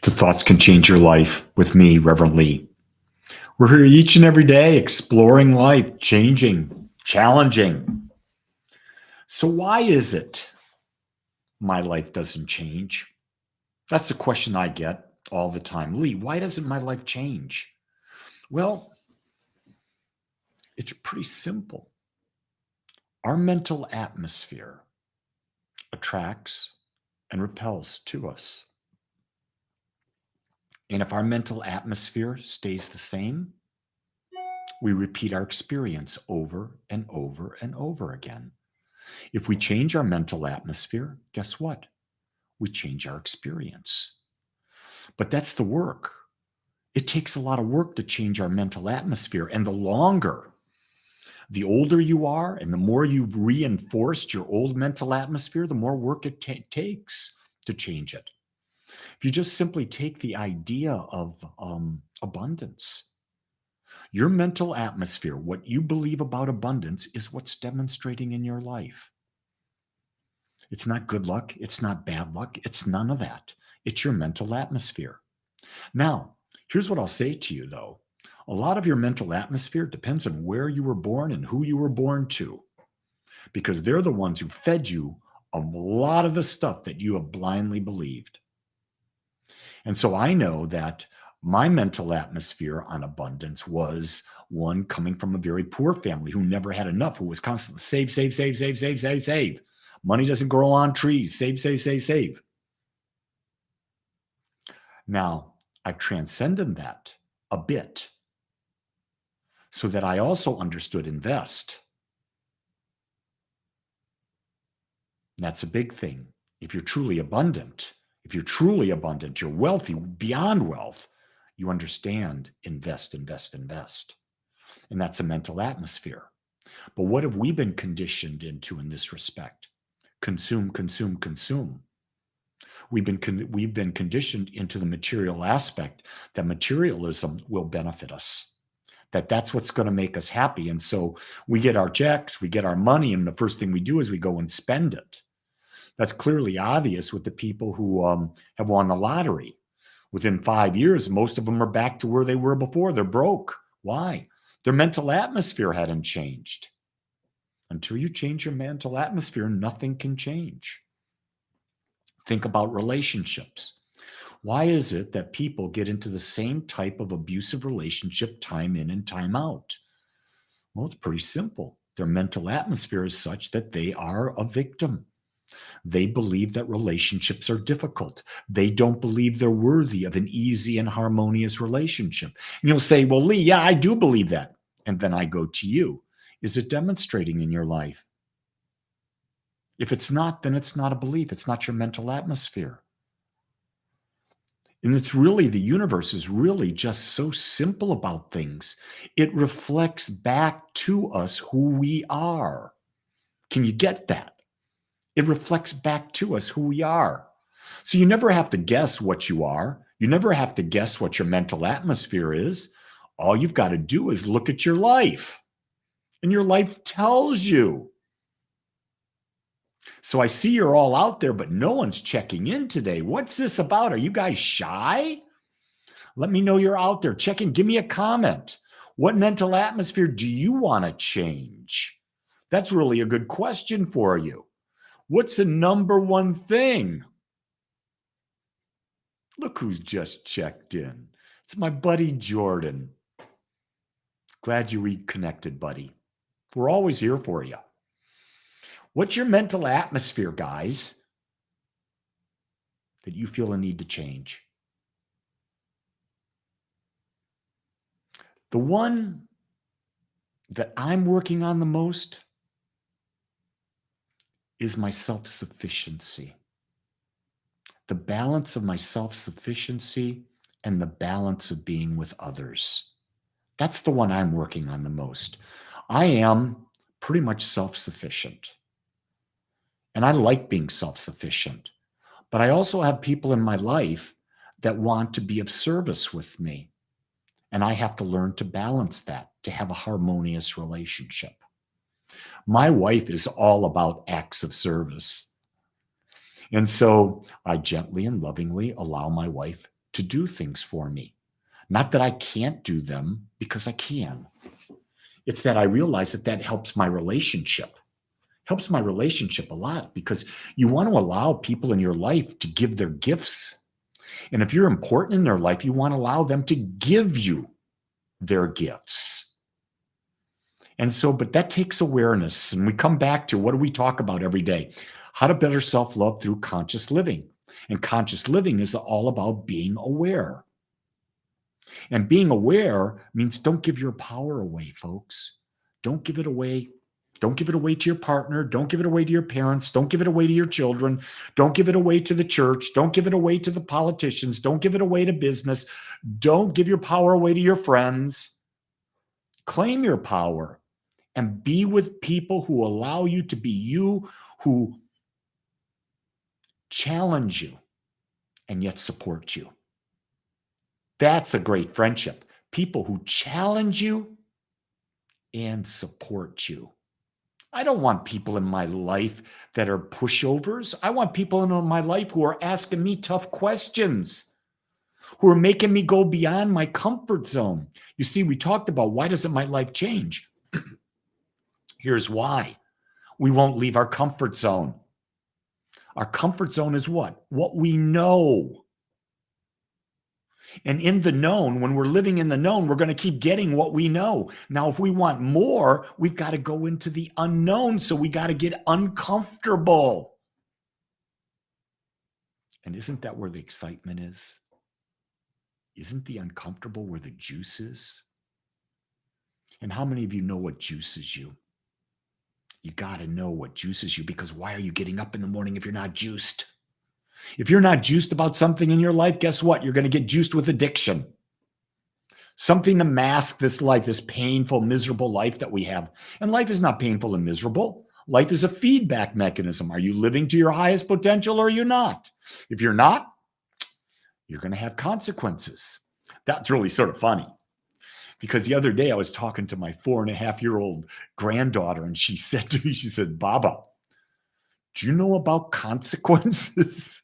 The thoughts can change your life with me, Rev Lee. We're here each and every day exploring life, changing, challenging. So why is it my life doesn't change? That's the question I get all the time. Lee, why doesn't my life change? Well, it's pretty simple. Our mental atmosphere attracts and repels to us. And if our mental atmosphere stays the same, we repeat our experience over and over and over again. If we change our mental atmosphere, guess what? We change our experience. But that's the work. It takes a lot of work to change our mental atmosphere. And the older you are and the more you've reinforced your old mental atmosphere, the more work it takes to change it. If you just simply take the idea of abundance, your mental atmosphere, what you believe about abundance, is what's demonstrating in your life. It's not good luck. It's not bad luck. It's none of that. It's your mental atmosphere. Now, here's what I'll say to you, though. A lot of your mental atmosphere depends on where you were born and who you were born to, because they're the ones who fed you a lot of the stuff that you have blindly believed. And so I know that my mental atmosphere on abundance was one coming from a very poor family who never had enough, who was constantly save, save, save, save, save, save, save. Money doesn't grow on trees. Save, save, save, save. Now, I've transcended that a bit so that I also understood invest. And that's a big thing. If you're truly abundant, you're wealthy beyond wealth, you understand invest, invest, invest. And that's a mental atmosphere. But what have we been conditioned into in this respect? Consume, consume, consume. We've been conditioned into the material aspect that materialism will benefit us, that's what's going to make us happy. And so we get our checks, we get our money, and the first thing we do is we go and spend it. That's clearly obvious with the people who have won the lottery. Within 5 years, most of them are back to where they were before. They're broke. Why? Their mental atmosphere hadn't changed. Until you change your mental atmosphere, nothing can change. Think about relationships. Why is it that people get into the same type of abusive relationship time in and time out? Well, it's pretty simple. Their mental atmosphere is such that they are a victim. They believe that relationships are difficult. They don't believe they're worthy of an easy and harmonious relationship. And you'll say, well, Lee, yeah, I do believe that. And then I go to you. Is it demonstrating in your life? If it's not, then it's not a belief. It's not your mental atmosphere. And it's really, the universe is really just so simple about things. It reflects back to us who we are. Can you get that? It reflects back to us who we are. So you never have to guess what you are. You never have to guess what your mental atmosphere is. All you've got to do is look at your life. And your life tells you. So I see you're all out there, but no one's checking in today. What's this about? Are you guys shy? Let me know you're out there. Check in. Give me a comment. What mental atmosphere do you want to change? That's really a good question for you. What's the number one thing? Look who's just checked in. It's my buddy Jordan. Glad you reconnected, buddy. We're always here for you. What's your mental atmosphere, guys, that you feel a need to change? The one that I'm working on the most is my self-sufficiency. The balance of my self-sufficiency and the balance of being with others. That's the one I'm working on the most. I am pretty much self-sufficient. And I like being self-sufficient. But I also have people in my life that want to be of service with me. And I have to learn to balance that, to have a harmonious relationship. My wife is all about acts of service. And so I gently and lovingly allow my wife to do things for me. Not that I can't do them, because I can. It's that I realize that that helps my relationship. Helps my relationship a lot, because you want to allow people in your life to give their gifts. And if you're important in their life, you want to allow them to give you their gifts. And so, but that takes awareness. And we come back to, what do we talk about every day? How to better self-love through conscious living. And conscious living is all about being aware. And being aware means don't give your power away, folks. Don't give it away. Don't give it away to your partner. Don't give it away to your parents. Don't give it away to your children. Don't give it away to the church. Don't give it away to the politicians. Don't give it away to business. Don't give your power away to your friends. Claim your power and be with people who allow you to be you, who challenge you and yet support you. That's a great friendship. People who challenge you and support you. I don't want people in my life that are pushovers. I want people in my life who are asking me tough questions, who are making me go beyond my comfort zone. You see, we talked about, why doesn't my life change? Here's why. We won't leave our comfort zone. Our comfort zone is what? What we know. And in the known, when we're living in the known, we're going to keep getting what we know. Now, if we want more, we've got to go into the unknown. So we got to get uncomfortable. And isn't that where the excitement is? Isn't the uncomfortable where the juice is? And how many of you know what juices you? You got to know what juices you, because why are you getting up in the morning if you're not juiced? If you're not juiced about something in your life, guess what? You're going to get juiced with addiction. Something to mask this life, this painful, miserable life that we have. And life is not painful and miserable. Life is a feedback mechanism. Are you living to your highest potential, or are you not? If you're not, you're going to have consequences. That's really sort of funny, because the other day I was talking to my 4.5-year-old granddaughter, and she said to me, she said, "Baba, do you know about consequences?"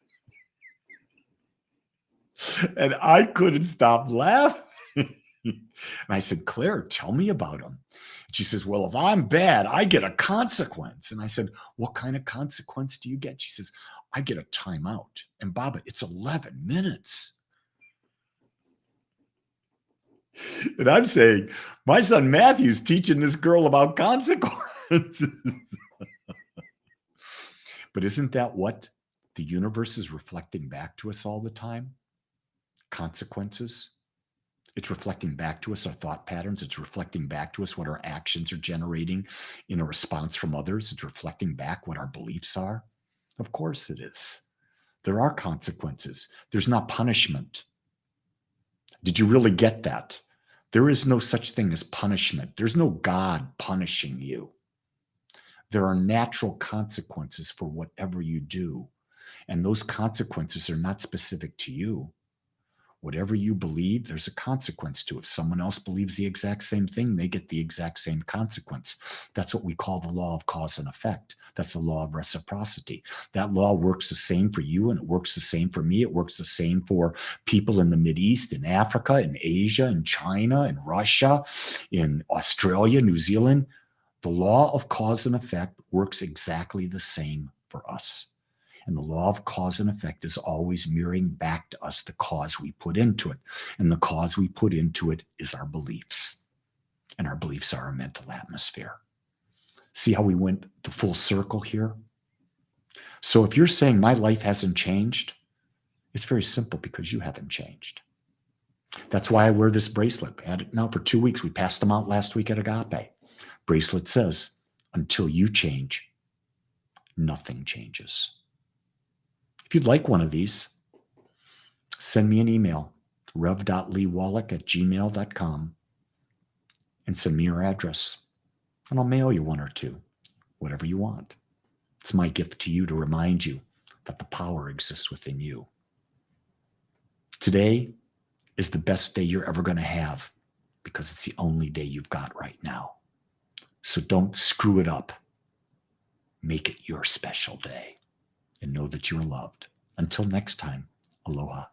And I couldn't stop laughing. And I said, "Claire, tell me about them." She says, "Well, if I'm bad, I get a consequence." And I said, "What kind of consequence do you get?" She says, "I get a timeout. And Baba, it's 11 minutes. And I'm saying, my son Matthew's teaching this girl about consequences. But isn't that what the universe is reflecting back to us all the time? Consequences. It's reflecting back to us our thought patterns. It's reflecting back to us what our actions are generating in a response from others. It's reflecting back what our beliefs are. Of course it is. There are consequences. There's not punishment. Did you really get that? There is no such thing as punishment. There's no God punishing you. There are natural consequences for whatever you do. And those consequences are not specific to you. Whatever you believe, there's a consequence to. If someone else believes the exact same thing, they get the exact same consequence. That's what we call the law of cause and effect. That's the law of reciprocity. That law works the same for you, and it works the same for me. It works the same for people in the Mideast, in Africa, in Asia, in China, in Russia, in Australia, New Zealand. The law of cause and effect works exactly the same for us. And the law of cause and effect is always mirroring back to us the cause we put into it. And the cause we put into it is our beliefs. And our beliefs are our mental atmosphere. See how we went the full circle here? So if you're saying my life hasn't changed, it's very simple, because you haven't changed. That's why I wear this bracelet. I had it now for 2 weeks. We passed them out last week at Agape. Bracelet says, until you change, nothing changes. If you'd like one of these, send me an email, rev.leewolak@gmail.com, and send me your address, and I'll mail you one or two, whatever you want. It's my gift to you to remind you that the power exists within you. Today is the best day you're ever going to have, because it's the only day you've got right now. So don't screw it up. Make it your special day. And know that you're loved. Until next time, aloha.